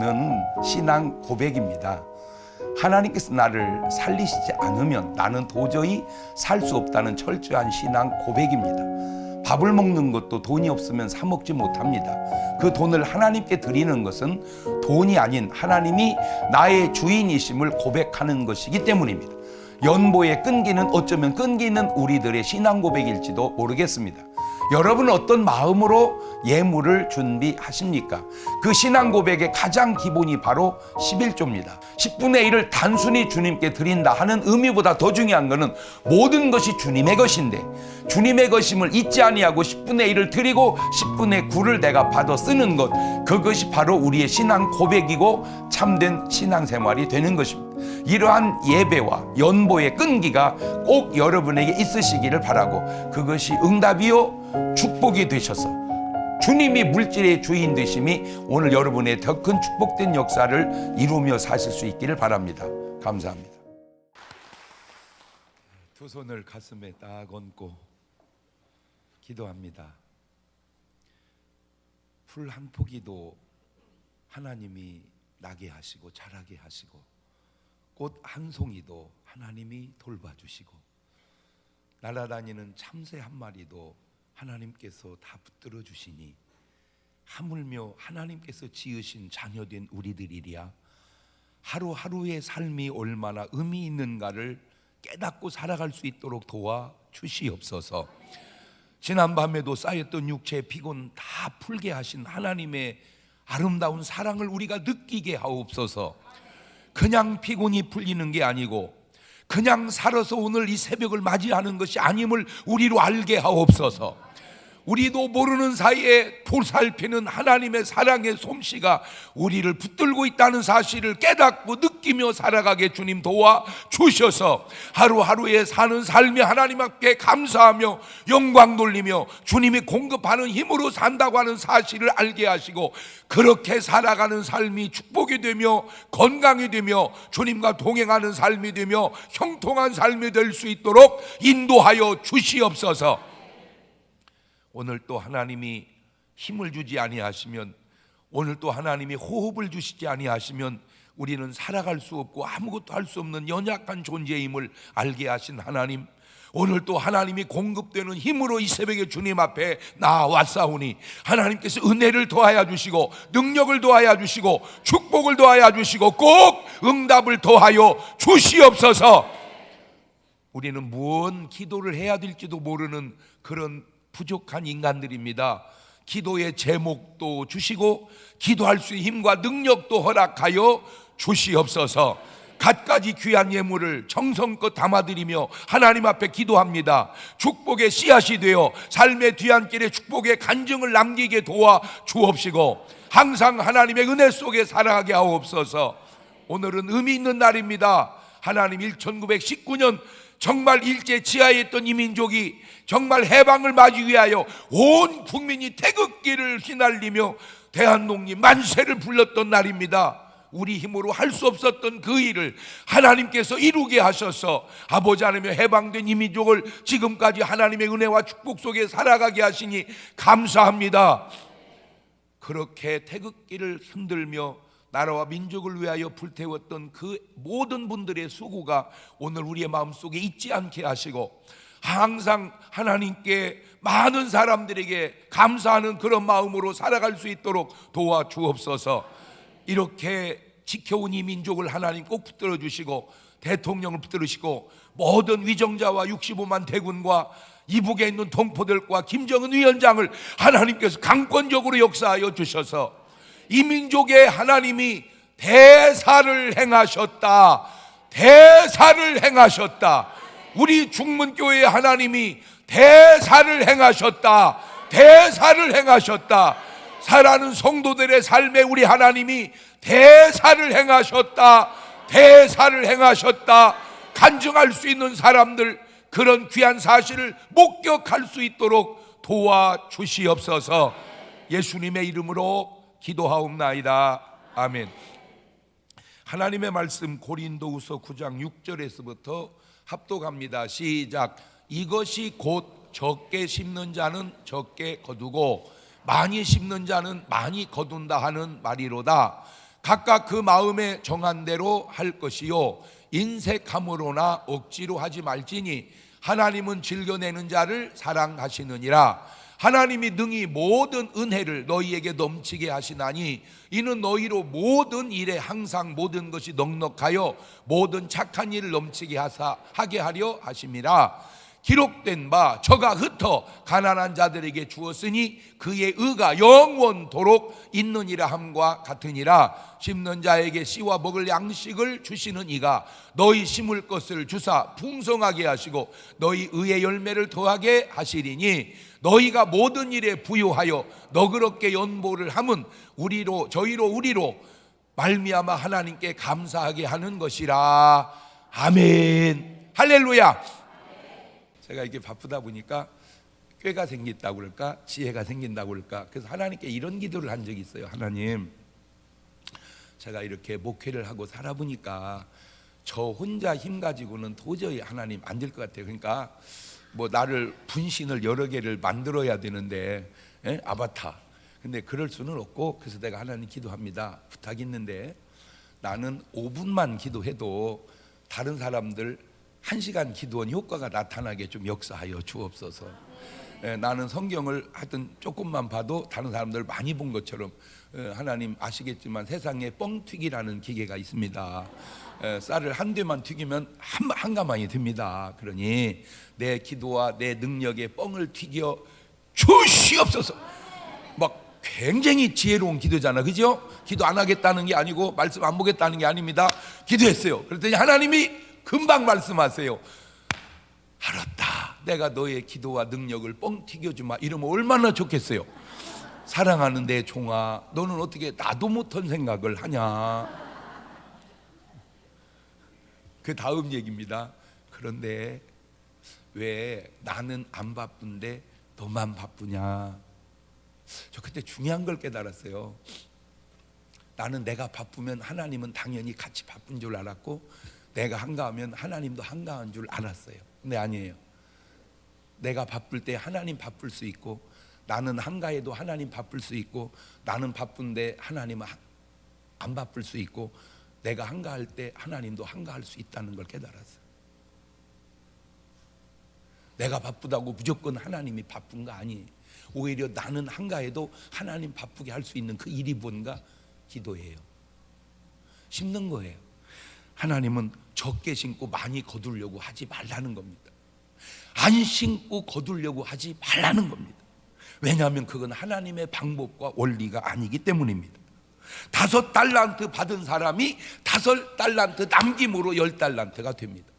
하는 신앙 고백입니다. 하나님께서 나를 살리시지 않으면 나는 도저히 살 수 없다는 철저한 신앙 고백입니다. 밥을 먹는 것도 돈이 없으면 사 먹지 못합니다. 그 돈을 하나님께 드리는 것은 돈이 아닌 하나님이 나의 주인이심을 고백하는 것이기 때문입니다. 연보의 끈기는 어쩌면 끈기는 우리들의 신앙 고백일지도 모르겠습니다. 여러분은 어떤 마음으로 예물을 준비하십니까? 그 신앙 고백의 가장 기본이 바로 11조입니다. 10분의 1을 단순히 주님께 드린다 하는 의미보다 더 중요한 것은 모든 것이 주님의 것인데 주님의 것임을 잊지 아니하고 10분의 1을 드리고 10분의 9를 내가 받아 쓰는 것, 그것이 바로 우리의 신앙 고백이고 참된 신앙생활이 되는 것입니다. 이러한 예배와 연보의 끈기가 꼭 여러분에게 있으시기를 바라고, 그것이 응답이요 축복이 되셔서 주님이 물질의 주인 되심이 오늘 여러분의 더 큰 축복된 역사를 이루며 사실 수 있기를 바랍니다. 감사합니다. 두 손을 가슴에 딱 얹고 기도합니다. 풀 한 포기도 하나님이 나게 하시고 자라게 하시고, 꽃 한 송이도 하나님이 돌봐주시고, 날아다니는 참새 한 마리도 하나님께서 다 붙들어 주시니 하물며 하나님께서 지으신 자녀된 우리들이랴 하루하루의 삶이 얼마나 의미 있는가를 깨닫고 살아갈 수 있도록 도와 주시옵소서. 지난밤에도 쌓였던 육체의 피곤 다 풀게 하신 하나님의 아름다운 사랑을 우리가 느끼게 하옵소서. 그냥 피곤이 풀리는 게 아니고 그냥 살아서 오늘 이 새벽을 맞이하는 것이 아님을 우리로 알게 하옵소서. 우리도 모르는 사이에 보살피는 하나님의 사랑의 솜씨가 우리를 붙들고 있다는 사실을 깨닫고 느끼며 살아가게 주님 도와 주셔서 하루하루에 사는 삶이 하나님 앞에 감사하며 영광 돌리며 주님이 공급하는 힘으로 산다고 하는 사실을 알게 하시고, 그렇게 살아가는 삶이 축복이 되며 건강이 되며 주님과 동행하는 삶이 되며 형통한 삶이 될 수 있도록 인도하여 주시옵소서. 오늘 또 하나님이 힘을 주지 아니하시면, 오늘 또 하나님이 호흡을 주시지 아니하시면 우리는 살아갈 수 없고 아무것도 할 수 없는 연약한 존재임을 알게 하신 하나님, 오늘 또 하나님이 공급되는 힘으로 이 새벽에 주님 앞에 나왔사오니 하나님께서 은혜를 더하여 주시고 능력을 더하여 주시고 축복을 더하여 주시고 꼭 응답을 더하여 주시옵소서. 우리는 무언 기도를 해야 될지도 모르는 그런 부족한 인간들입니다. 기도의 제목도 주시고 기도할 수 있는 힘과 능력도 허락하여 주시옵소서. 갖가지 귀한 예물을 정성껏 담아드리며 하나님 앞에 기도합니다. 축복의 씨앗이 되어 삶의 뒤안길에 축복의 간증을 남기게 도와 주옵시고 항상 하나님의 은혜 속에 살아가게 하옵소서. 오늘은 의미 있는 날입니다. 하나님 1919년 정말 일제 지하에 있던 이 민족이 정말 해방을 맞이 위하여 온 국민이 태극기를 휘날리며 대한독립 만세를 불렀던 날입니다. 우리 힘으로 할 수 없었던 그 일을 하나님께서 이루게 하셔서 아버지 하나님의 해방된 이 민족을 지금까지 하나님의 은혜와 축복 속에 살아가게 하시니 감사합니다. 그렇게 태극기를 흔들며 나라와 민족을 위하여 불태웠던 그 모든 분들의 수고가 오늘 우리의 마음속에 있지 않게 하시고 항상 하나님께 많은 사람들에게 감사하는 그런 마음으로 살아갈 수 있도록 도와주옵소서. 이렇게 지켜온 이 민족을 하나님 꼭 붙들어 주시고 대통령을 붙들으시고 모든 위정자와 65만 대군과 이북에 있는 동포들과 김정은 위원장을 하나님께서 강권적으로 역사하여 주셔서 이 민족의 하나님이 대사를 행하셨다. 대사를 행하셨다. 우리 중문교회의 하나님이 대사를 행하셨다. 대사를 행하셨다. 살아가는 성도들의 삶에 우리 하나님이 대사를 행하셨다. 대사를 행하셨다. 간증할 수 있는 사람들, 그런 귀한 사실을 목격할 수 있도록 도와주시옵소서. 예수님의 이름으로 기도하옵나이다. 아멘. 하나님의 말씀 고린도후서 9장 6절에서부터 합독합니다. 시작. 이것이 곧 적게 심는 자는 적게 거두고 많이 심는 자는 많이 거둔다 하는 말이로다. 각각 그 마음에 정한 대로 할 것이요 인색함으로나 억지로 하지 말지니 하나님은 즐겨내는 자를 사랑하시느니라. 하나님이 능히 모든 은혜를 너희에게 넘치게 하시나니 이는 너희로 모든 일에 항상 모든 것이 넉넉하여 모든 착한 일을 넘치게 하게 하려 하심이라. 기록된 바 저가 흩어 가난한 자들에게 주었으니 그의 의가 영원토록 있느니라 함과 같으니라. 심는 자에게 씨와 먹을 양식을 주시는 이가 너희 심을 것을 주사 풍성하게 하시고 너희 의의 열매를 더하게 하시리니 너희가 모든 일에 부유하여 너그럽게 연보를 함은 저희로 말미암아 하나님께 감사하게 하는 것이라. 아멘. 할렐루야. 제가 이렇게 바쁘다 보니까 꾀가 생긴다고 그럴까, 지혜가 생긴다고 그럴까, 그래서 하나님께 이런 기도를 한 적이 있어요. 하나님, 제가 이렇게 목회를 하고 살아보니까 저 혼자 힘 가지고는 도저히 하나님 안 될 것 같아요. 그러니까 뭐 나를 분신을 여러 개를 만들어야 되는데, 아바타. 근데 그럴 수는 없고, 그래서 내가 하나님 기도합니다. 부탁이 있는데 나는 5분만 기도해도 다른 사람들 1시간 기도원 효과가 나타나게 좀 역사하여 주옵소서. 나는 성경을 하여튼 조금만 봐도 다른 사람들 많이 본 것처럼, 하나님 아시겠지만 세상에 뻥튀기라는 기계가 있습니다. 쌀을 한 대만 튀기면 한 가마니 듭니다. 그러니 내 기도와 내 능력에 뻥을 튀겨 주시옵소서. 막 굉장히 지혜로운 기도잖아, 그죠? 기도 안 하겠다는 게 아니고 말씀 안 보겠다는 게 아닙니다. 기도했어요. 그랬더니 하나님이 금방 말씀하세요. 알았다, 내가 너의 기도와 능력을 뻥 튀겨주마. 이러면 얼마나 좋겠어요. 사랑하는 내 종아, 너는 어떻게 나도 못한 생각을 하냐. 그 다음 얘기입니다. 그런데 왜 나는 안 바쁜데 너만 바쁘냐. 저 그때 중요한 걸 깨달았어요. 나는 내가 바쁘면 하나님은 당연히 같이 바쁜 줄 알았고, 내가 한가하면 하나님도 한가한 줄 알았어요. 근데 아니에요. 내가 바쁠 때 하나님 바쁠 수 있고, 나는 한가해도 하나님 바쁠 수 있고, 나는 바쁜데 하나님은 안 바쁠 수 있고, 내가 한가할 때 하나님도 한가할 수 있다는 걸 깨달았어요. 내가 바쁘다고 무조건 하나님이 바쁜 거 아니에요. 오히려 나는 한가해도 하나님 바쁘게 할 수 있는 그 일이 뭔가? 기도예요. 심는 거예요. 하나님은 적게 심고 많이 거두려고 하지 말라는 겁니다. 안 심고 거두려고 하지 말라는 겁니다. 왜냐하면 그건 하나님의 방법과 원리가 아니기 때문입니다. 5달란트 받은 사람이 5달란트 남김으로 10달란트가 됩니다.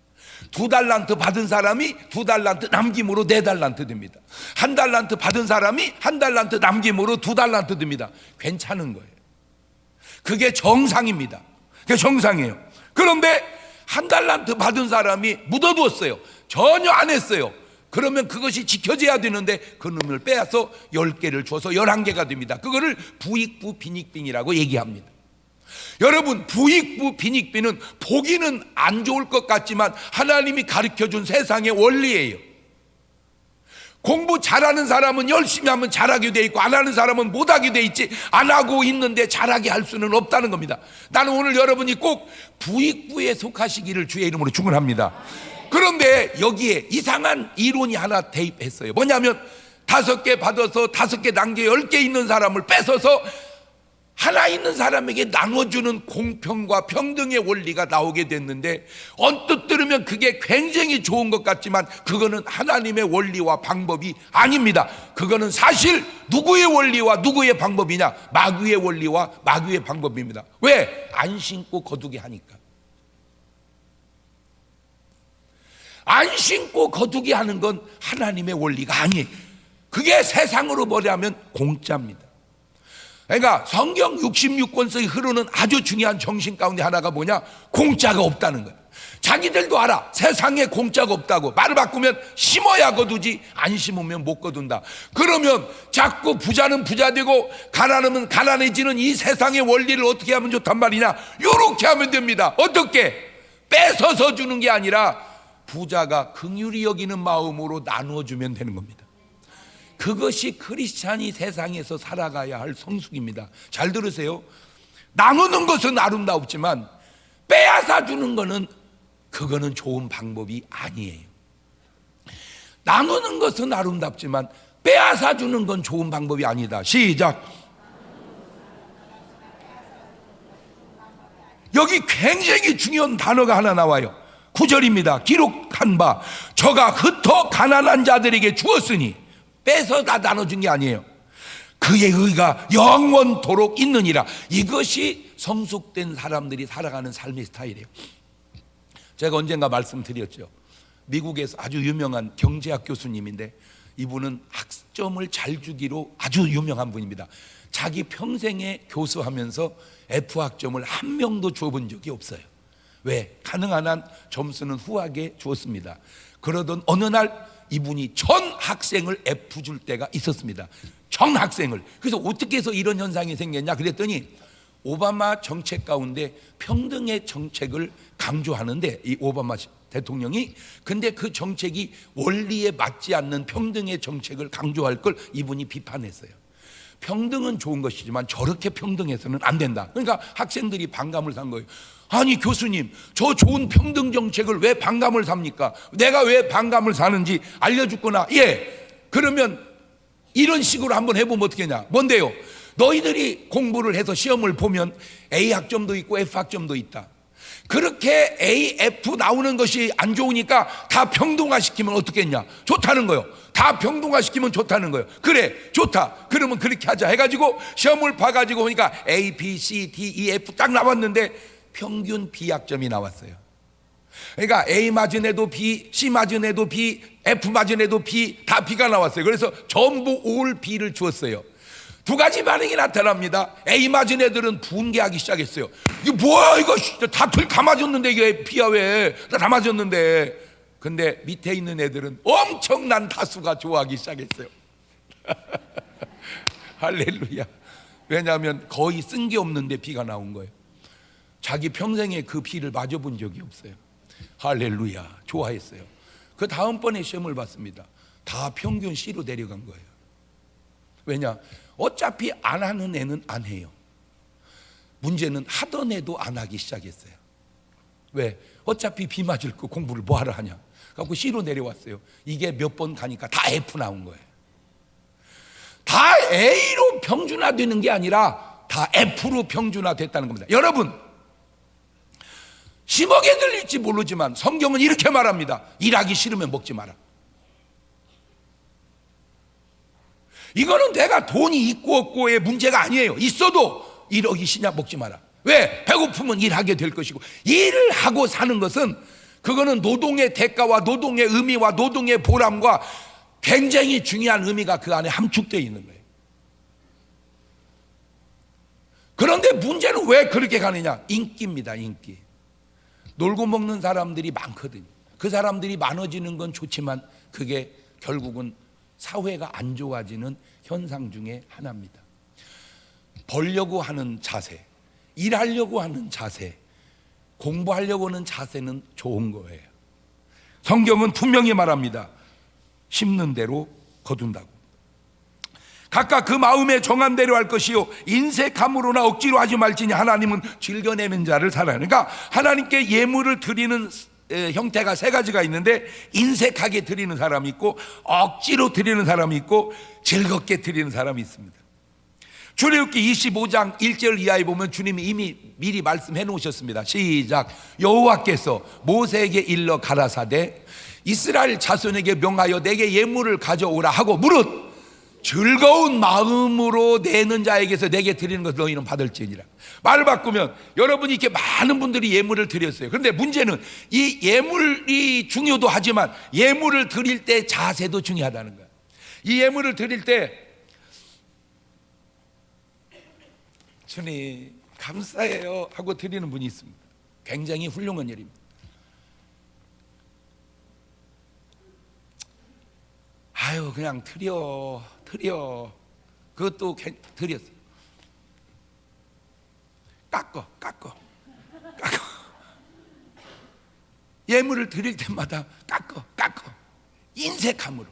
2달란트 받은 사람이 2달란트 남김으로 4달란트 됩니다. 1달란트 받은 사람이 1달란트 남김으로 2달란트 됩니다. 괜찮은 거예요. 그게 정상입니다. 그게 정상이에요. 그런데 1달란트 받은 사람이 묻어두었어요. 전혀 안 했어요. 그러면 그것이 지켜져야 되는데 그 놈을 빼앗아 10개를 줘서 11개가 됩니다. 그거를 부익부 빈익빈이라고 얘기합니다. 여러분, 부익부 빈익빈은 보기는 안 좋을 것 같지만 하나님이 가르쳐준 세상의 원리예요. 공부 잘하는 사람은 열심히 하면 잘하게 돼 있고, 안 하는 사람은 못하게 돼 있지, 안 하고 있는데 잘하게 할 수는 없다는 겁니다. 나는 오늘 여러분이 꼭 부익부에 속하시기를 주의 이름으로 축원합니다. 그런데 여기에 이상한 이론이 하나 대입했어요. 뭐냐면 5개 받아서 5개 남겨 10개 있는 사람을 뺏어서 하나 있는 사람에게 나눠주는 공평과 평등의 원리가 나오게 됐는데, 언뜻 들으면 그게 굉장히 좋은 것 같지만 그거는 하나님의 원리와 방법이 아닙니다. 그거는 사실 누구의 원리와 누구의 방법이냐? 마귀의 원리와 마귀의 방법입니다. 왜? 안 신고 거두게 하니까. 안 신고 거두게 하는 건 하나님의 원리가 아니에요. 그게 세상으로 말하면 공짜입니다. 그러니까 성경 66권서에 흐르는 아주 중요한 정신 가운데 하나가 뭐냐? 공짜가 없다는 거예요. 자기들도 알아. 세상에 공짜가 없다고. 말을 바꾸면 심어야 거두지 안 심으면 못 거둔다. 그러면 자꾸 부자는 부자 되고 가난하면 가난해지는 이 세상의 원리를 어떻게 하면 좋단 말이냐? 이렇게 하면 됩니다. 어떻게? 뺏어서 주는 게 아니라 부자가 긍휼히 여기는 마음으로 나누어주면 되는 겁니다. 그것이 크리스찬이 세상에서 살아가야 할 성숙입니다. 잘 들으세요. 나누는 것은 아름답지만 빼앗아 주는 거는 그거는 좋은 방법이 아니에요. 나누는 것은 아름답지만 빼앗아 주는 건 좋은 방법이 아니다. 시작. 여기 굉장히 중요한 단어가 하나 나와요. 9절입니다. 기록한 바 저가 흩어 가난한 자들에게 주었으니, 빼서 다 나눠준 게 아니에요. 그의 의가 영원토록 있느니라. 이것이 성숙된 사람들이 살아가는 삶의 스타일이에요. 제가 언젠가 말씀드렸죠. 미국에서 아주 유명한 경제학 교수님인데 이분은 학점을 잘 주기로 아주 유명한 분입니다. 자기 평생에 교수하면서 F학점을 한 명도 줘본 적이 없어요. 왜? 가능한 한 점수는 후하게 주었습니다. 그러던 어느 날 이분이 전 학생을 F 줄 때가 있었습니다. 전 학생을. 그래서 어떻게 해서 이런 현상이 생겼냐 그랬더니, 오바마 정책 가운데 평등의 정책을 강조하는데, 이 오바마 대통령이, 근데 그 정책이 원리에 맞지 않는 평등의 정책을 강조할 걸 이분이 비판했어요. 평등은 좋은 것이지만 저렇게 평등해서는 안 된다. 그러니까 학생들이 반감을 산 거예요. 아니 교수님, 저 좋은 평등 정책을 왜 반감을 삽니까? 내가 왜 반감을 사는지 알려줬구나. 예, 그러면 이런 식으로 한번 해보면 어떻게 하냐. 뭔데요? 너희들이 공부를 해서 시험을 보면 A 학점도 있고 F 학점도 있다. 그렇게 A, F 나오는 것이 안 좋으니까 다 평등화시키면 어떻겠냐? 좋다는 거예요. 다 평등화시키면 좋다는 거예요. 그래, 좋다. 그러면 그렇게 하자 해가지고 시험을 봐가지고 보니까 A, B, C, D, E, F 딱 나왔는데 평균 B 학점이 나왔어요. 그러니까 A 맞은 애도 B, C 맞은 애도 B, F 맞은 애도 B, 다 B가 나왔어요. 그래서 전부 올 B를 주었어요. 두 가지 반응이 나타납니다. A 맞은 애들은 분개하기 시작했어요. 이거 뭐야, 이거 다 맞았는데 이게 B야 왜? 나 다 맞았는데. 근데 밑에 있는 애들은 엄청난 다수가 좋아하기 시작했어요. 할렐루야. 왜냐하면 거의 쓴 게 없는데 B가 나온 거예요. 자기 평생에 그 B를 맞아본 적이 없어요. 할렐루야. 좋아했어요. 그 다음번에 시험을 봤습니다. 다 평균 C로 내려간 거예요. 왜냐? 어차피 안 하는 애는 안 해요. 문제는 하던 애도 안 하기 시작했어요. 왜? 어차피 B 맞을 거 공부를 뭐하러 하냐. 그래서 C로 내려왔어요. 이게 몇 번 가니까 다 F 나온 거예요. 다 A로 평준화되는 게 아니라 다 F로 평준화됐다는 겁니다. 여러분, 심하게 들릴지 모르지만 성경은 이렇게 말합니다. 일하기 싫으면 먹지 마라. 이거는 내가 돈이 있고 없고의 문제가 아니에요. 있어도 일하기 싫냐 먹지 마라. 왜? 배고프면 일하게 될 것이고, 일을 하고 사는 것은 그거는 노동의 대가와 노동의 의미와 노동의 보람과 굉장히 중요한 의미가 그 안에 함축되어 있는 거예요. 그런데 문제는 왜 그렇게 가느냐? 인기입니다. 인기. 놀고 먹는 사람들이 많거든요. 그 사람들이 많아지는 건 좋지만 그게 결국은 사회가 안 좋아지는 현상 중에 하나입니다. 벌려고 하는 자세, 일하려고 하는 자세, 공부하려고 하는 자세는 좋은 거예요. 성경은 분명히 말합니다. 심는 대로 거둔다고. 각각 그 마음에 정한 대로 할 것이요 인색함으로나 억지로 하지 말지니 하나님은 즐겨내는 자를 사랑하는. 그러니까 하나님께 예물을 드리는 형태가 세 가지가 있는데, 인색하게 드리는 사람이 있고, 억지로 드리는 사람이 있고, 즐겁게 드리는 사람이 있습니다. 출애굽기 25장 1절 이하에 보면 주님이 이미 미리 말씀해 놓으셨습니다. 시작. 여호와께서 모세에게 일러 가라사대 이스라엘 자손에게 명하여 내게 예물을 가져오라 하고 무릇 즐거운 마음으로 내는 자에게서 내게 드리는 것을 너희는 받을지니라. 말을 바꾸면 여러분이 이렇게 많은 분들이 예물을 드렸어요. 그런데 문제는 이 예물이 중요도 하지만 예물을 드릴 때 자세도 중요하다는 거예요. 이 예물을 드릴 때 주님 감사해요 하고 드리는 분이 있습니다. 굉장히 훌륭한 일입니다. 아유 그냥 드려 그것도 드렸어요. 깎어 예물을 드릴 때마다 깎어 인색함으로.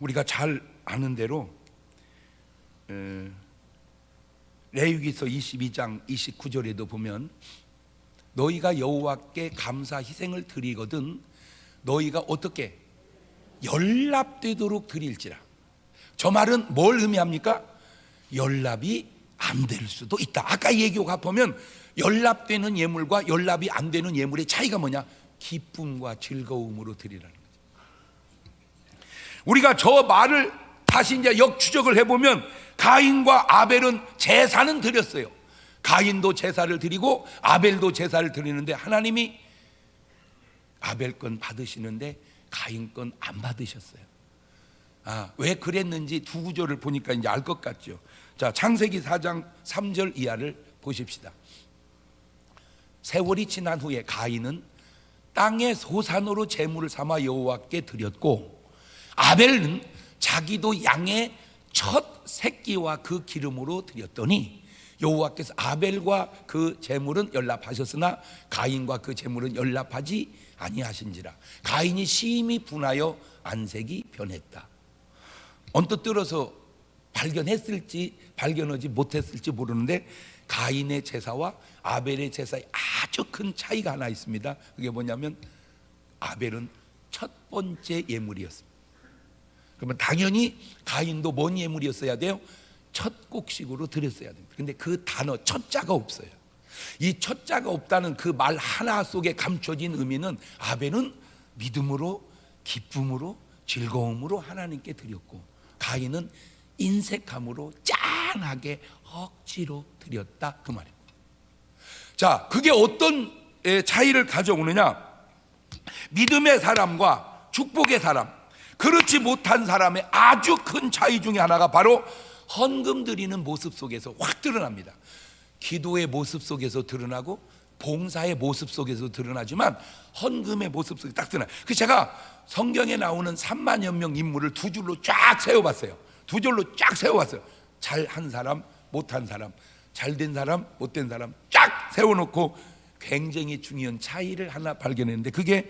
우리가 잘 아는 대로 레위기서 22장 29절에도 보면 너희가 여호와께 감사 희생을 드리거든 너희가 어떻게 연락되도록 드릴지라. 저 말은 뭘 의미합니까? 연락이 안 될 수도 있다. 아까 얘기가 보면 연락되는 예물과 연락이 안 되는 예물의 차이가 뭐냐? 기쁨과 즐거움으로 드리라는 거죠. 우리가 저 말을 다시 이제 역추적을 해보면 가인과 아벨은 제사는 드렸어요. 가인도 제사를 드리고 아벨도 제사를 드리는데 하나님이 아벨 건 받으시는데 가인 건 안 받으셨어요. 왜 그랬는지 두 구절을 보니까 이제 알 것 같죠. 자, 창세기 4장 3절 이하를 보십시다. 세월이 지난 후에 가인은 땅의 소산으로 제물을 삼아 여호와께 드렸고 아벨은 자기도 양의 첫 새끼와 그 기름으로 드렸더니 여호와께서 아벨과 그 제물은 연락하셨으나 가인과 그 제물은 연락하지 아니하신지라. 가인이 심히 분하여 안색이 변했다. 언뜻 들어서 발견했을지 발견하지 못했을지 모르는데 가인의 제사와 아벨의 제사에 아주 큰 차이가 하나 있습니다. 그게 뭐냐면 아벨은 첫 번째 예물이었습니다. 그러면 당연히 가인도 뭔 예물이었어야 돼요? 첫 곡식으로 드렸어야 됩니다. 근데 그 단어 첫자가 없어요. 이 첫자가 없다는 그 말 하나 속에 감춰진 의미는 아벨은 믿음으로 기쁨으로 즐거움으로 하나님께 드렸고 가인은 인색함으로 짠하게 억지로 드렸다 그 말입니다. 자, 그게 어떤 차이를 가져오느냐? 믿음의 사람과 축복의 사람, 그렇지 못한 사람의 아주 큰 차이 중에 하나가 바로 헌금 드리는 모습 속에서 확 드러납니다. 기도의 모습 속에서 드러나고 봉사의 모습 속에서 드러나지만 헌금의 모습 속에 딱 드러나요. 그래서 제가 성경에 나오는 3만여 명 인물을 두 줄로 쫙 세워봤어요. 두 줄로 쫙 세워봤어요. 잘한 사람, 못한 사람, 잘된 사람, 못된 사람 쫙 세워놓고 굉장히 중요한 차이를 하나 발견했는데 그게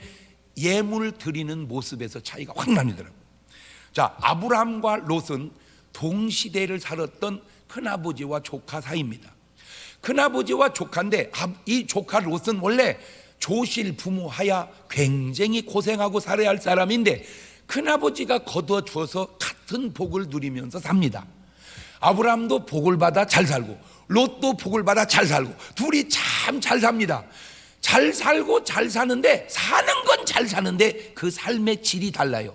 예물 드리는 모습에서 차이가 확 나뉘더라고요. 자, 아브라함과 롯은 동시대를 살았던 큰아버지와 조카 사이입니다. 큰아버지와 조카인데 이 조카 롯은 원래 조실 부모하야 굉장히 고생하고 살아야 할 사람인데 큰아버지가 거둬줘서 같은 복을 누리면서 삽니다. 아브라함도 복을 받아 잘 살고 롯도 복을 받아 잘 살고 둘이 참 잘 삽니다. 잘 살고 잘 사는데 사는 건 잘 사는데 그 삶의 질이 달라요.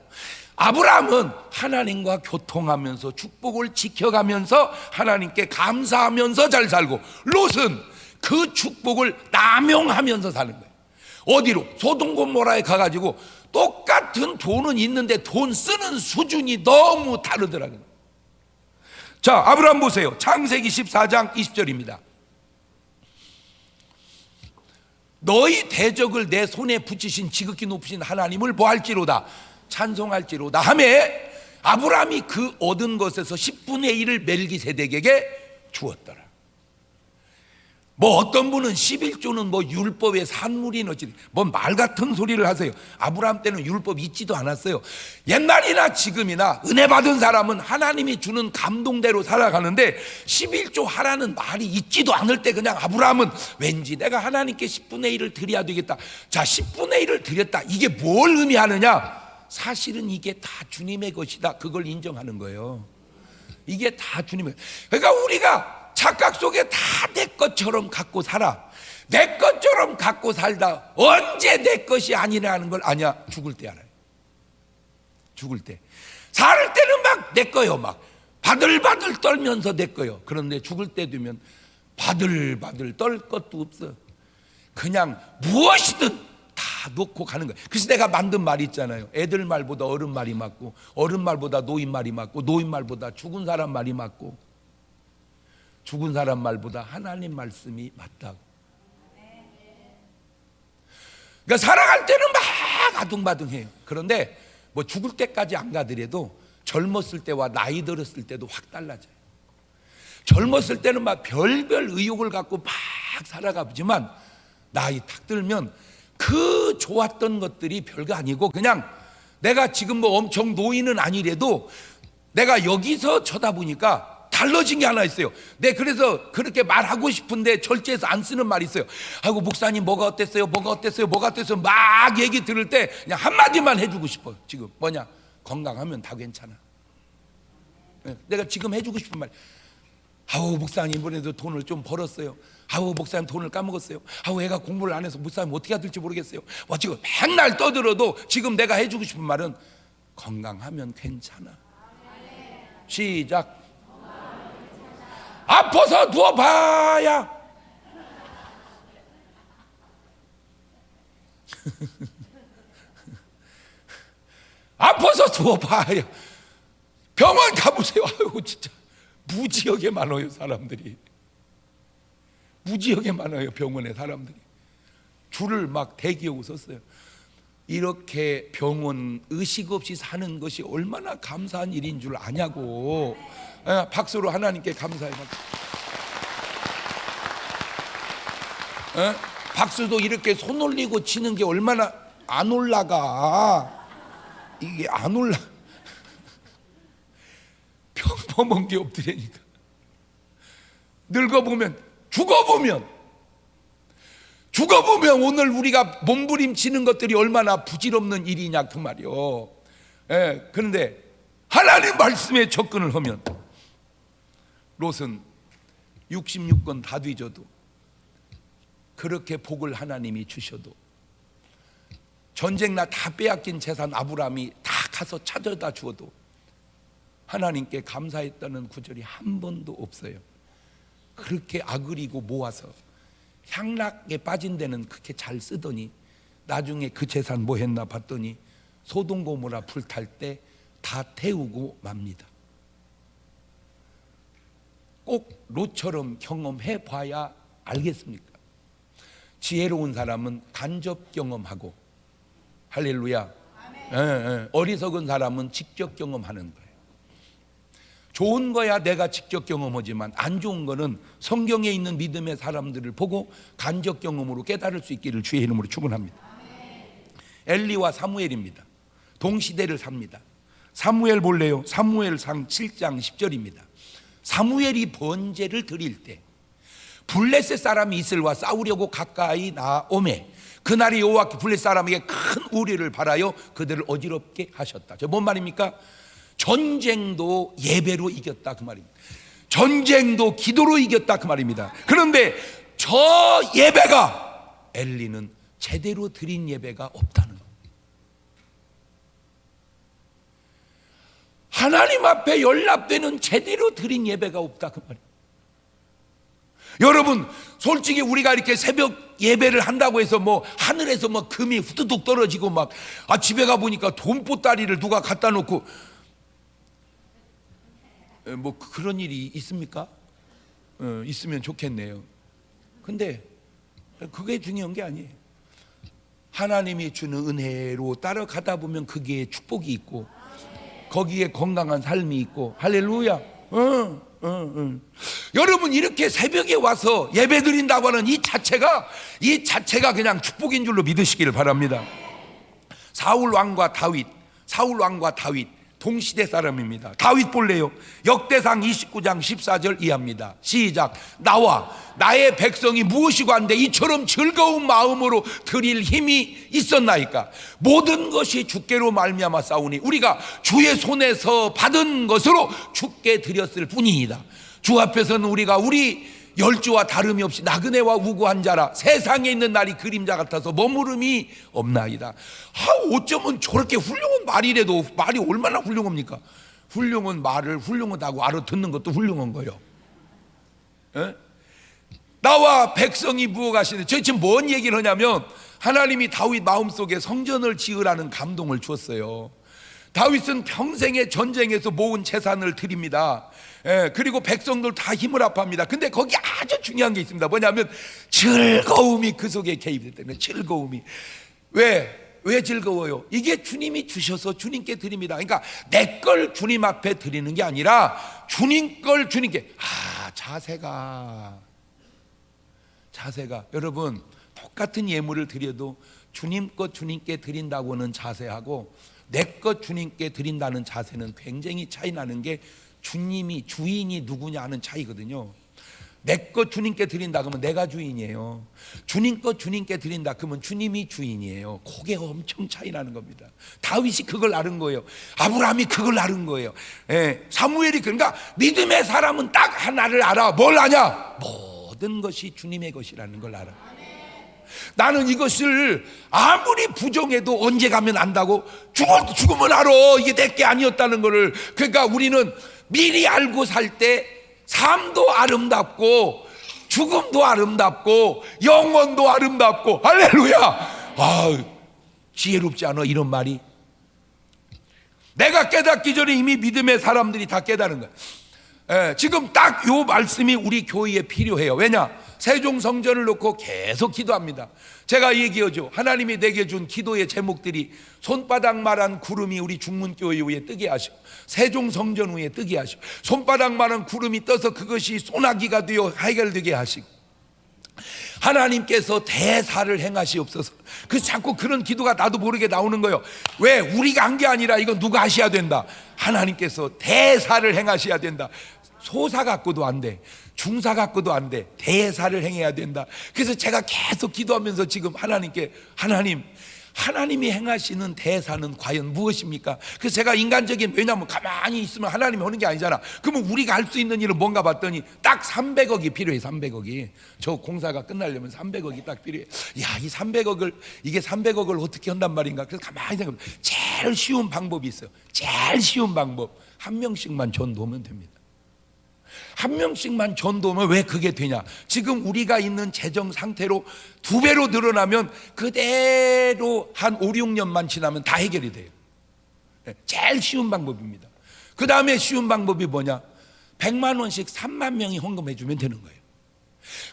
아브라함은 하나님과 교통하면서 축복을 지켜가면서 하나님께 감사하면서 잘 살고 롯은 그 축복을 남용하면서 사는 거예요. 어디로? 소돔고모라에 가가지고 똑같은 돈은 있는데 돈 쓰는 수준이 너무 다르더라고요. 자, 아브라함 보세요. 창세기 14장 20절입니다. 너희 대적을 내 손에 붙이신 지극히 높으신 하나님을 보할지로다 찬송할지로다 하매 아브라함이 그 얻은 것에서 10분의 1을 멜기세덱에게 주었더라. 뭐 어떤 분은 11조는 뭐 율법의 산물이 어찌 뭐 말 같은 소리를 하세요. 아브라함 때는 율법 있지도 않았어요. 옛날이나 지금이나 은혜 받은 사람은 하나님이 주는 감동대로 살아가는데 11조 하라는 말이 있지도 않을 때 그냥 아브라함은 왠지 내가 하나님께 10분의 1을 드려야 되겠다. 자, 10분의 1을 드렸다. 이게 뭘 의미하느냐? 사실은 이게 다 주님의 것이다. 그걸 인정하는 거예요. 이게 다 주님의. 그러니까 우리가 착각 속에 다 내 것처럼 갖고 살아. 내 것처럼 갖고 살다 언제 내 것이 아니라는 걸 아냐? 죽을 때 알아요. 죽을 때. 살 때는 막 내 거요. 막 바들바들 떨면서 내 거요. 그런데 죽을 때 되면 바들바들 떨 것도 없어. 그냥 무엇이든 다 놓고 가는 거예요. 그래서 내가 만든 말이 있잖아요. 애들 말보다 어른 말이 맞고 어른 말보다 노인 말이 맞고 노인 말보다 죽은 사람 말이 맞고 죽은 사람 말보다 하나님 말씀이 맞다고. 그러니까 살아갈 때는 막 아둥바둥해요. 그런데 뭐 죽을 때까지 안 가더라도 젊었을 때와 나이 들었을 때도 확 달라져요. 젊었을 때는 막 별별 의욕을 갖고 막 살아가지만 나이 탁 들면 그 좋았던 것들이 별거 아니고 그냥 내가 지금 뭐 엄청 노인은 아니래도 내가 여기서 쳐다보니까 달라진 게 하나 있어요. 네, 그래서 그렇게 말하고 싶은데 절제해서 안 쓰는 말이 있어요. 아이고 목사님 뭐가 어땠어요? 뭐가 어땠어요? 뭐가 어땠어요? 막 얘기 들을 때 그냥 한마디만 해주고 싶어요. 지금 뭐냐? 건강하면 다 괜찮아. 내가 지금 해주고 싶은 말, 아우 목사님 이번에도 돈을 좀 벌었어요. 아우 목사님 돈을 까먹었어요. 아우 애가 공부를 안 해서 목사님 어떻게 해야 될지 모르겠어요. 뭐 지금 맨날 떠들어도 지금 내가 해주고 싶은 말은 건강하면 괜찮아. 시작. 아파서 누워봐야 아파서 누워봐야 병원 가보세요. 아유 진짜 무지하게 많아요. 사람들이 무지하게 많아요. 병원에 사람들이 줄을 막 대기하고 섰어요. 이렇게 병원 의식 없이 사는 것이 얼마나 감사한 일인 줄 아냐고. 박수로 하나님께 감사해요. 박수도 이렇게 손 올리고 치는 게 얼마나 안 올라가. 이게 안 올라. 평범한 게 없더라니까. 늙어보면 죽어보면 오늘 우리가 몸부림치는 것들이 얼마나 부질없는 일이냐 그 말이요. 그런데 하나님 말씀에 접근을 하면 롯은 66건 다 뒤져도 그렇게 복을 하나님이 주셔도 전쟁 나 다 빼앗긴 재산 아브라함이 다 가서 찾아다 주어도 하나님께 감사했다는 구절이 한 번도 없어요. 그렇게 악을이고 모아서 향락에 빠진 데는 그렇게 잘 쓰더니 나중에 그 재산 뭐 했나 봤더니 소돔 고모라 불탈 때 다 태우고 맙니다. 꼭 롯처럼 경험해 봐야 알겠습니까? 지혜로운 사람은 간접 경험하고, 할렐루야. 어리석은 사람은 직접 경험하는 거예요. 좋은 거야 내가 직접 경험하지만 안 좋은 거는 성경에 있는 믿음의 사람들을 보고 간접 경험으로 깨달을 수 있기를 주의 이름으로 축원합니다. 엘리와 사무엘입니다. 동시대를 삽니다. 사무엘 볼래요? 사무엘상 7장 10절입니다. 사무엘이 번제를 드릴 때 블레셋 사람이 이슬과 싸우려고 가까이 나오매 그날이 여호와께 블레셋 사람에게 큰 우려를 바라여 그들을 어지럽게 하셨다. 저 뭔 말입니까? 전쟁도 예배로 이겼다 그 말입니다. 전쟁도 기도로 이겼다 그 말입니다. 그런데 저 예배가 엘리는 제대로 드린 예배가 없다는 거예요. 하나님 앞에 연락되는 제대로 드린 예배가 없다 그 말이에요. 여러분 솔직히 우리가 이렇게 새벽 예배를 한다고 해서 뭐 하늘에서 뭐 금이 후두둑 떨어지고 막 집에 가 보니까 돈보따리를 누가 갖다 놓고 뭐 그런 일이 있습니까? 있으면 좋겠네요. 근데 그게 중요한 게 아니에요. 하나님이 주는 은혜로 따라가다 보면 그게 축복이 있고 거기에 건강한 삶이 있고, 할렐루야. 여러분 이렇게 새벽에 와서 예배 드린다고 하는 이 자체가 그냥 축복인 줄로 믿으시기를 바랍니다. 사울 왕과 다윗 동시대 사람입니다. 다윗 볼래요? 역대상 29장 14절 이하입니다. 시작. 나와 나의 백성이 무엇이고 한데 이처럼 즐거운 마음으로 드릴 힘이 있었나이까? 모든 것이 주께로 말미암아 싸우니 우리가 주의 손에서 받은 것으로 주께 드렸을 뿐이니이다. 주 앞에서는 우리가 우리 열주와 다름이 없이 나그네와 우고한 자라 세상에 있는 날이 그림자 같아서 머무름이 없나이다. 어쩌면 저렇게 훌륭한 말이라도 말이 얼마나 훌륭합니까? 훌륭한 말을 훌륭하다고 알아듣는 것도 훌륭한 거예요. 나와 백성이 무어가시는데 저 지금 뭔 얘기를 하냐면 하나님이 다윗 마음속에 성전을 지으라는 감동을 주었어요. 다윗은 평생의 전쟁에서 모은 재산을 드립니다. 그리고 백성들 다 힘을 합합니다. 근데 거기 아주 중요한 게 있습니다. 뭐냐면 즐거움이 그 속에 개입될 때는 즐거움이. 왜 즐거워요? 이게 주님이 주셔서 주님께 드립니다. 그러니까 내 걸 주님 앞에 드리는 게 아니라 주님 걸 주님께. 자세가 여러분 똑같은 예물을 드려도 주님 것 주님께 드린다고는 자세하고 내 것 주님께 드린다는 자세는 굉장히 차이 나는 게 주님이 주인이 누구냐 하는 차이거든요. 내 것 주님께 드린다 그러면 내가 주인이에요. 주님 것 주님께 드린다 그러면 주님이 주인이에요. 그게 엄청 차이 나는 겁니다. 다윗이 그걸 알은 거예요. 아브라함이 그걸 알은 거예요. 사무엘이 그러니까 믿음의 사람은 딱 하나를 알아. 뭘 아냐? 모든 것이 주님의 것이라는 걸 알아. 나는 이것을 아무리 부정해도 언제 가면 안다고? 죽으면 알아. 이게 내게 아니었다는 거를. 그러니까 우리는 미리 알고 살 때 삶도 아름답고 죽음도 아름답고 영원도 아름답고. 할렐루야. 아, 지혜롭지 않아 이런 말이? 내가 깨닫기 전에 이미 믿음의 사람들이 다 깨달은 거야. 지금 딱 요 말씀이 우리 교회에 필요해요. 왜냐? 세종 성전을 놓고 계속 기도합니다. 제가 얘기하죠. 하나님이 내게 준 기도의 제목들이 손바닥만한 구름이 우리 중문교회 위에 뜨게 하시고, 세종 성전 위에 뜨게 하시고, 손바닥만한 구름이 떠서 그것이 소나기가 되어 해결되게 하시고, 하나님께서 대사를 행하시옵소서. 그 자꾸 그런 기도가 나도 모르게 나오는 거예요. 왜? 우리가 한 게 아니라 이건 누가 하셔야 된다. 하나님께서 대사를 행하셔야 된다. 소사 갖고도 안 돼. 중사 갖고도 안 돼. 대사를 행해야 된다. 그래서 제가 계속 기도하면서 지금 하나님께, 하나님이 행하시는 대사는 과연 무엇입니까? 그래서 제가 인간적인, 왜냐하면 가만히 있으면 하나님이 하는 게 아니잖아. 그러면 우리가 할 수 있는 일은 뭔가 봤더니 딱 300억이 필요해. 300억이. 저 공사가 끝나려면 300억이 딱 필요해. 야, 이 300억을, 이게 300억을 어떻게 한단 말인가? 그래서 가만히 생각하면 제일 쉬운 방법이 있어요. 제일 쉬운 방법. 한 명씩만 전도하면 됩니다. 한 명씩만 전도하면 왜 그게 되냐? 지금 우리가 있는 재정 상태로 2배로 늘어나면 그대로 한 5, 6년만 지나면 다 해결이 돼요. 제일 쉬운 방법입니다. 그 다음에 쉬운 방법이 뭐냐? 100만 원씩 3만 명이 헌금해 주면 되는 거예요.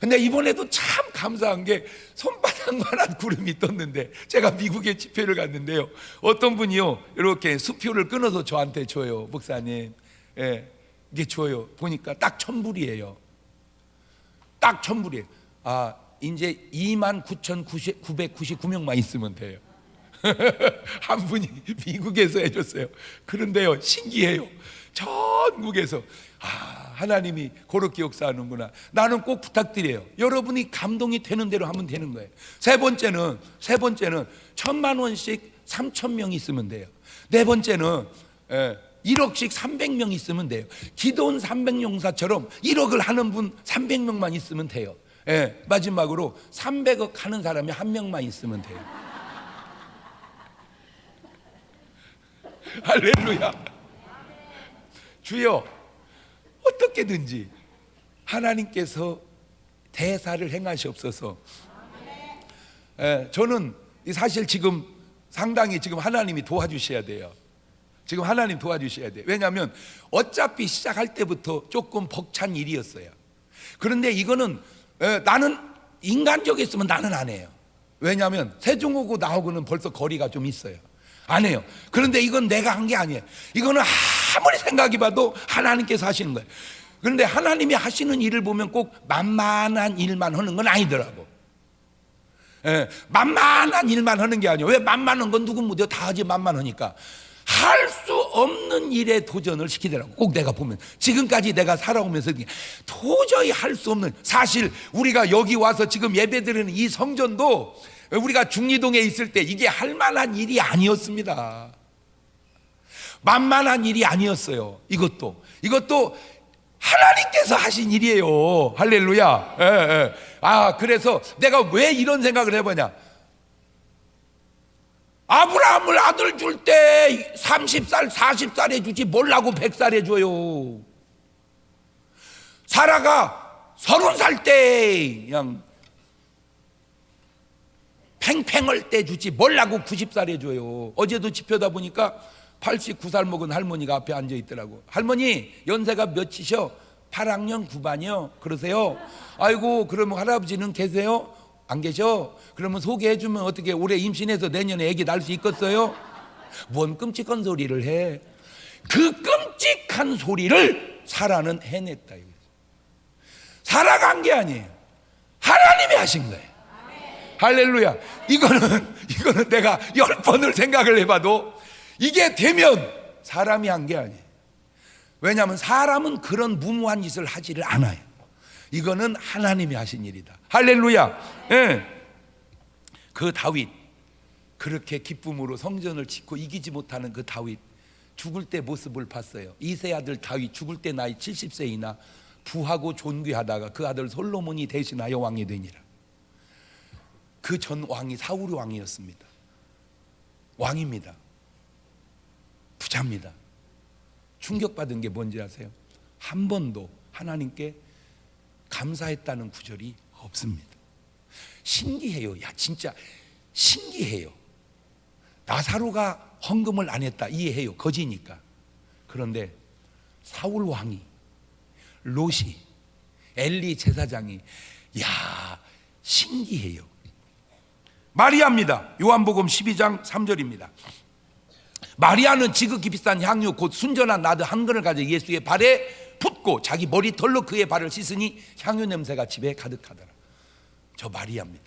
근데 이번에도 참 감사한 게 손바닥만한 구름이 떴는데, 제가 미국에 집회를 갔는데요, 어떤 분이요 이렇게 수표를 끊어서 저한테 줘요. 목사님, 이게 줘요. 보니까 딱 1000불이에요. 딱 1000불이에요. 아, 이제 29,999명만 있으면 돼요. 한 분이 미국에서 해줬어요. 그런데요, 신기해요. 전국에서 하나님이 그렇게 역사하는구나. 나는 꼭 부탁드려요. 여러분이 감동이 되는 대로 하면 되는 거예요. 세 번째는 1000만 원씩 3000명 있으면 돼요. 네 번째는 1억씩 300명 있으면 돼요. 기도원 300용사처럼 1억을 하는 분 300명만 있으면 돼요. 마지막으로 300억 하는 사람이 한 명만 있으면 돼요. 할렐루야. 주여, 어떻게든지 하나님께서 대사를 행하시옵소서. 저는 사실 지금 상당히 지금 하나님이 도와주셔야 돼요. 지금 하나님 도와주셔야 돼요. 왜냐하면 어차피 시작할 때부터 조금 벅찬 일이었어요. 그런데 이거는 나는 인간적이었으면 나는 안 해요. 왜냐하면 세종하고 나하고는 벌써 거리가 좀 있어요. 안 해요. 그런데 이건 내가 한 게 아니에요. 이거는 아무리 생각해 봐도 하나님께서 하시는 거예요. 그런데 하나님이 하시는 일을 보면 꼭 만만한 일만 하는 건 아니더라고. 만만한 일만 하는 게 아니에요. 왜? 만만한 건 누구 못해요. 다 하지. 만만하니까. 할 수 없는 일에 도전을 시키더라고. 꼭 내가 보면 지금까지 내가 살아오면서 도저히 할 수 없는, 사실 우리가 여기 와서 지금 예배드리는 이 성전도 우리가 중리동에 있을 때 이게 할 만한 일이 아니었습니다. 만만한 일이 아니었어요. 이것도 하나님께서 하신 일이에요. 할렐루야. 그래서 내가 왜 이런 생각을 해보냐? 아브라함을 아들 줄 때 30살 40살에 주지 뭘라고 100살에 줘요. 사라가 30살 때 그냥 팽팽할 때 주지 뭘라고 90살에 줘요. 어제도 집회다 보니까 89살 먹은 할머니가 앞에 앉아 있더라고. 할머니 연세가 몇이셔? 8학년 9반이요. 그러세요? 아이고, 그러면 할아버지는 계세요? 안 계셔? 그러면 소개해주면 어떻게 올해 임신해서 내년에 아기 낳을 수 있겠어요? 뭔 끔찍한 소리를 해. 그 끔찍한 소리를 사라는 해냈다. 사라가 한 게 아니에요. 하나님이 하신 거예요. 할렐루야. 이거는 내가 10번을 생각을 해봐도 이게 되면 사람이 한 게 아니에요. 왜냐하면 사람은 그런 무모한 짓을 하지를 않아요. 이거는 하나님이 하신 일이다. 할렐루야. 예. 그 다윗, 그렇게 기쁨으로 성전을 짓고 이기지 못하는 그 다윗, 죽을 때 모습을 봤어요. 이세 아들 다윗 죽을 때 나이 70세이나 부하고 존귀하다가 그 아들 솔로몬이 대신하여 왕이 되니라. 그 전 왕이 사울 왕이었습니다. 왕입니다. 부자입니다. 충격받은 게 뭔지 아세요? 한 번도 하나님께 감사했다는 구절이 없습니다. 신기해요. 야, 진짜 신기해요. 나사로가 헌금을 안 했다 이해해요. 거지니까. 그런데 사울 왕이, 롯이, 엘리 제사장이, 야, 신기해요. 마리아입니다. 요한복음 12장 3절입니다. 마리아는 지극히 비싼 향유 곧 순전한 나드 한 근을 가져 예수의 발에 붓고 자기 머리털로 그의 발을 씻으니 향유 냄새가 집에 가득하더라. 저 마리아입니다.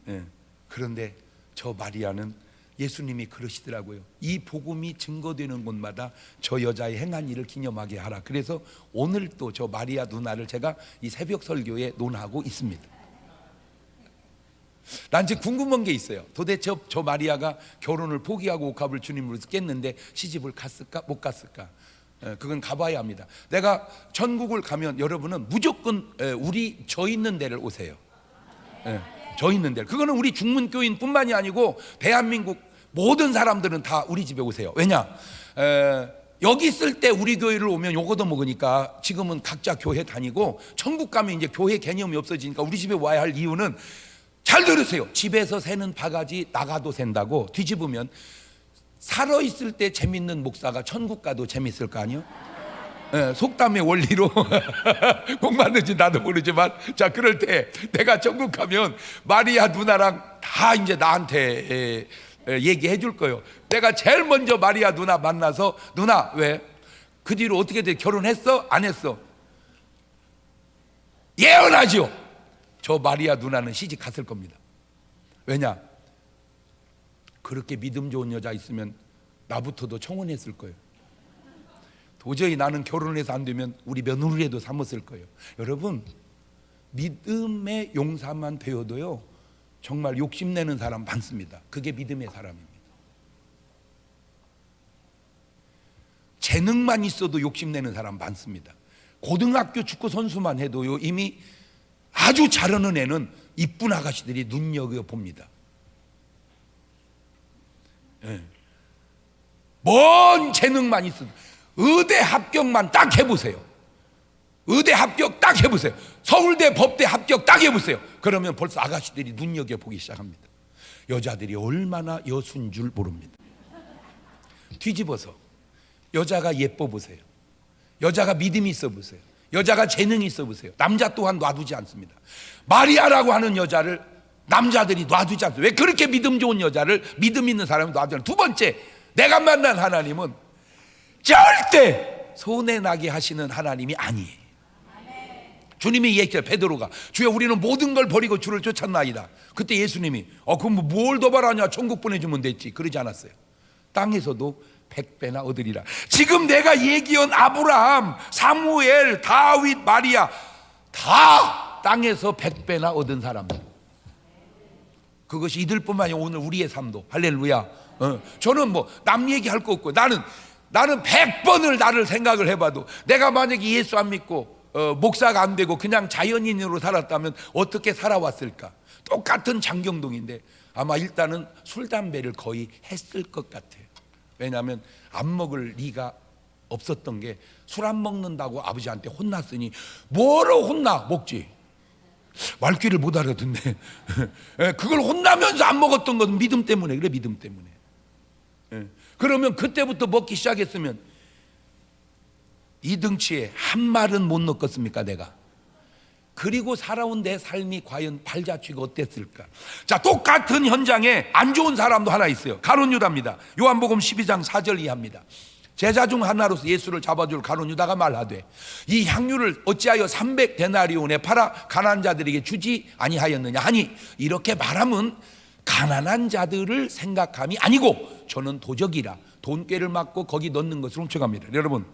예. 그런데 저 마리아는 예수님이 그러시더라고요. 이 복음이 증거되는 곳마다 저 여자의 행한 일을 기념하게 하라. 그래서 오늘 또 저 마리아 누나를 제가 이 새벽 설교에 논하고 있습니다. 난 지금 궁금한 게 있어요. 도대체 저 마리아가 결혼을 포기하고 옥합을 주님으로 깼는데 시집을 갔을까 못 갔을까? 그건 가봐야 합니다. 내가 전국을 가면 여러분은 무조건 저 있는 데를 오세요. 저 있는 데를. 그거는 우리 중문교인뿐만이 아니고 대한민국 모든 사람들은 다 우리 집에 오세요. 왜냐? 여기 있을 때 우리 교회를 오면 요거도 먹으니까 지금은 각자 교회 다니고 천국 가면 이제 교회 개념이 없어지니까 우리 집에 와야 할 이유는, 잘 들으세요. 집에서 새는 바가지 나가도 샌다고. 뒤집으면 살아있을 때 재밌는 목사가 천국 가도 재밌을 거 아니요? 속담의 원리로 꼭 맞는지 나도 모르지만, 자, 그럴 때 내가 천국 가면 마리아 누나랑 다 이제 나한테 얘기해 줄 거예요. 내가 제일 먼저 마리아 누나 만나서, 누나 왜? 그 뒤로 어떻게 돼? 결혼했어? 안 했어? 예언하죠. 저 마리아 누나는 시집 갔을 겁니다. 왜냐? 그렇게 믿음 좋은 여자 있으면 나부터도 청혼했을 거예요. 도저히 나는 결혼해서 안 되면 우리 며느리라도 삼았을 거예요. 여러분, 믿음의 용사만 되어도요 정말 욕심내는 사람 많습니다. 그게 믿음의 사람입니다. 재능만 있어도 욕심내는 사람 많습니다. 고등학교 축구 선수만 해도요 이미 아주 잘하는 애는 이쁜 아가씨들이 눈여겨봅니다. 뭔 재능만 있어도, 의대 합격만 딱 해보세요. 의대 합격 딱 해보세요. 서울대 법대 합격 딱 해보세요. 그러면 벌써 아가씨들이 눈여겨보기 시작합니다. 여자들이 얼마나 여수인 줄 모릅니다. 뒤집어서 여자가 예뻐 보세요. 여자가 믿음이 있어 보세요. 여자가 재능이 있어 보세요. 남자 또한 놔두지 않습니다. 마리아라고 하는 여자를 남자들이 놔두지 않습니다. 왜? 그렇게 믿음 좋은 여자를, 믿음 있는 사람을 놔두지 않아요. 두 번째, 내가 만난 하나님은 절대 손해나게 하시는 하나님이 아니에요. 주님이 얘기해요. 베드로가, 주여 우리는 모든 걸 버리고 주를 쫓았나이다. 그때 예수님이 그럼 뭘 더 바라냐, 천국 보내주면 됐지. 그러지 않았어요. 땅에서도 100배나 얻으리라. 지금 내가 얘기한 아브라함, 사무엘, 다윗, 마리아 다 땅에서 100배나 얻은 사람들. 그것이 이들뿐만 아니라 오늘 우리의 삶도. 할렐루야. 저는 뭐 남 얘기할 거 없고, 나는 100번을 나를 생각을 해봐도 내가 만약에 예수 안 믿고 목사가 안 되고 그냥 자연인으로 살았다면 어떻게 살아왔을까? 똑같은 장경동인데 아마 일단은 술 담배를 거의 했을 것 같아요. 왜냐하면 안 먹을 리가 없었던 게, 술 안 먹는다고 아버지한테 혼났으니 뭐로 혼나? 먹지. 말귀를 못 알아듣네. 그걸 혼나면서 안 먹었던 건 믿음 때문에 그래. 믿음 때문에. 그러면 그때부터 먹기 시작했으면 이 등치에 한 말은 못 넣겠습니까 내가? 그리고 살아온 내 삶이 과연 발자취가 어땠을까? 자, 똑같은 현장에 안 좋은 사람도 하나 있어요. 가룟 유다입니다. 요한복음 12장 4절 이하입니다. 제자 중 하나로서 예수를 잡아줄 가룟 유다가 말하되, 이 향유를 어찌하여 300데나리온에 팔아 가난한 자들에게 주지 아니하였느냐 하니, 이렇게 말하면 가난한 자들을 생각함이 아니고 저는 도적이라 돈꾀를 맞고 거기 넣는 것을 훔쳐갑니다. 여러분,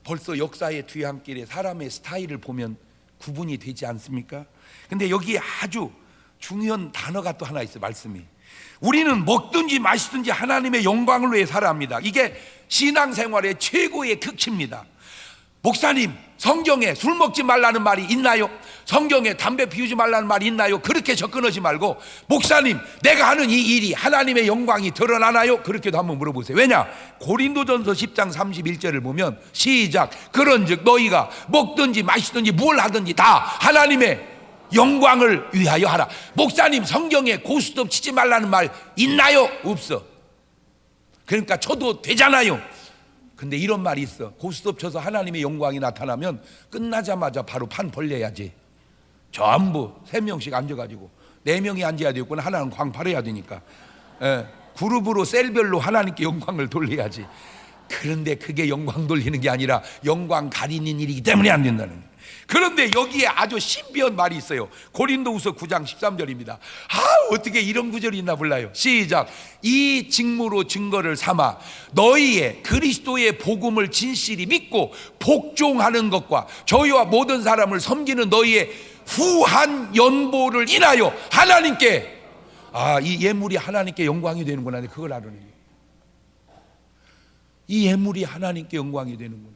벌써 역사의 뒤안길에 사람의 스타일을 보면 구분이 되지 않습니까? 근데 여기에 아주 중요한 단어가 또 하나 있어요. 말씀이 우리는 먹든지 마시든지 하나님의 영광을 위해 살아야 합니다. 이게 신앙생활의 최고의 극치입니다. 목사님, 성경에 술 먹지 말라는 말이 있나요? 성경에 담배 피우지 말라는 말이 있나요? 그렇게 접근하지 말고, 목사님, 내가 하는 이 일이 하나님의 영광이 드러나나요? 그렇게도 한번 물어보세요. 왜냐? 고린도전서 10장 31절을 보면 시작, 그런즉 너희가 먹든지 마시든지 뭘 하든지 다 하나님의 영광을 위하여 하라. 목사님, 성경에 고스톱 치지 말라는 말 있나요? 없어. 그러니까 쳐도 되잖아요. 근데 이런 말이 있어. 고스톱 쳐서 하나님의 영광이 나타나면 끝나자마자 바로 판 벌려야지. 전부 3명씩 앉아가지고 4명이 앉아야 되겠구나. 하나는 광팔해야 되니까. 그룹으로 셀별로 하나님께 영광을 돌려야지. 그런데 그게 영광 돌리는 게 아니라 영광 가리는 일이기 때문에 안 된다는 거예요. 그런데 여기에 아주 신비한 말이 있어요. 고린도후서 9장 13절입니다. 어떻게 이런 구절이 있나 몰라요. 시작, 이 직무로 증거를 삼아 너희의 그리스도의 복음을 진실히 믿고 복종하는 것과 저희와 모든 사람을 섬기는 너희의 후한 연보를 인하여 하나님께, 이 예물이 하나님께 영광이 되는구나. 그걸 알아내요. 이 예물이 하나님께 영광이 되는구나.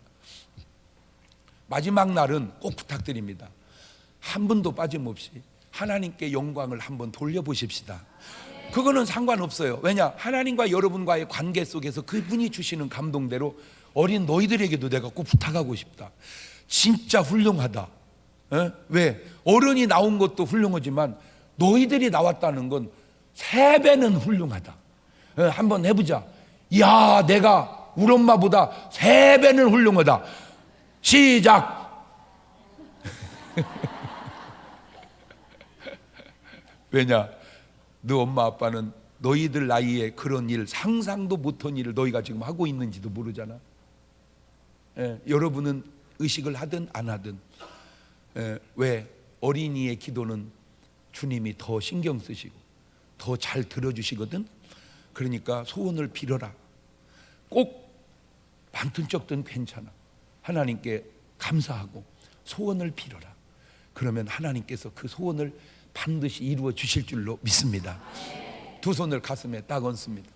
마지막 날은 꼭 부탁드립니다. 한 분도 빠짐없이 하나님께 영광을 한번 돌려보십시다. 그거는 상관없어요. 왜냐? 하나님과 여러분과의 관계 속에서 그분이 주시는 감동대로 어린 너희들에게도 내가 꼭 부탁하고 싶다. 진짜 훌륭하다. 왜? 어른이 나온 것도 훌륭하지만 너희들이 나왔다는 건 3배는 훌륭하다. 한번 해보자. 야, 내가 우리 엄마보다 3배는 훌륭하다. 시작. 왜냐? 너 엄마 아빠는 너희들 나이에 그런 일, 상상도 못한 일을 너희가 지금 하고 있는지도 모르잖아. 여러분은 의식을 하든 안 하든, 왜? 어린이의 기도는 주님이 더 신경 쓰시고 더 잘 들어주시거든. 그러니까 소원을 빌어라. 꼭 많든 적든 괜찮아. 하나님께 감사하고 소원을 빌어라. 그러면 하나님께서 그 소원을 반드시 이루어 주실 줄로 믿습니다. 두 손을 가슴에 딱 얹습니다.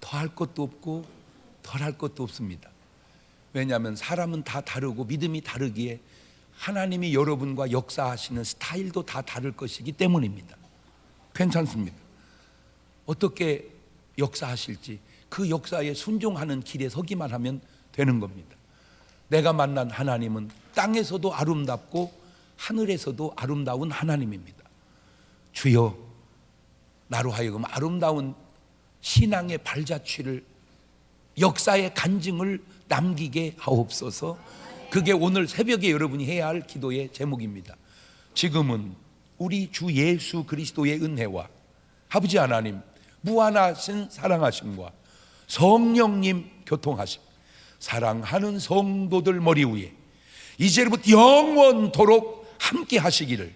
더 할 것도 없고 덜 할 것도 없습니다. 왜냐하면 사람은 다 다르고 믿음이 다르기에 하나님이 여러분과 역사하시는 스타일도 다 다를 것이기 때문입니다. 괜찮습니다. 어떻게 역사하실지 그 역사에 순종하는 길에 서기만 하면 되는 겁니다. 내가 만난 하나님은 땅에서도 아름답고 하늘에서도 아름다운 하나님입니다. 주여, 나로 하여금 아름다운 신앙의 발자취를, 역사의 간증을 남기게 하옵소서. 그게 오늘 새벽에 여러분이 해야 할 기도의 제목입니다. 지금은 우리 주 예수 그리스도의 은혜와 아버지 하나님 무한하신 사랑하심과 성령님 교통하심, 사랑하는 성도들 머리 위에 이제부터 영원토록 함께 하시기를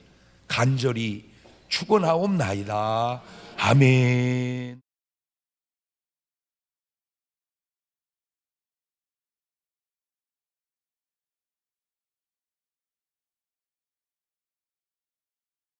간절히 축원하옵나이다. 아멘.